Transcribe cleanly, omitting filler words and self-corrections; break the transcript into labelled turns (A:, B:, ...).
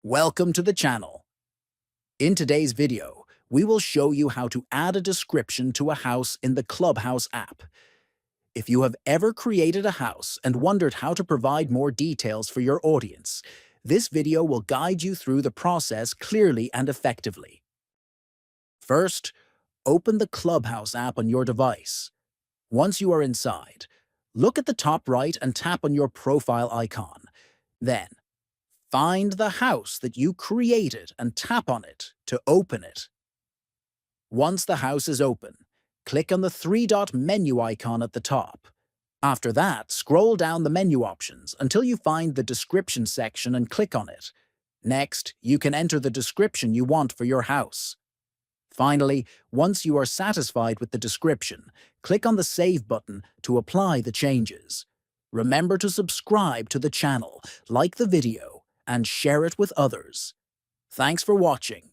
A: Welcome to the channel. In today's video, we will show you how to add a description to a house in the Clubhouse app. If you have ever created a house and wondered how to provide more details for your audience, this video will guide you through the process clearly and effectively. First, open the Clubhouse app on your device. Once you are inside, look at the top right and tap on your profile icon. Then, find the house that you created and tap on it to open it. Once the house is open, click on the three-dot menu icon at the top. After that, scroll down the menu options until you find the description section and click on it. Next, you can enter the description you want for your house. Finally, once you are satisfied with the description, click on the Save button to apply the changes. Remember to subscribe to the channel, like the video, and share it with others. Thanks for watching.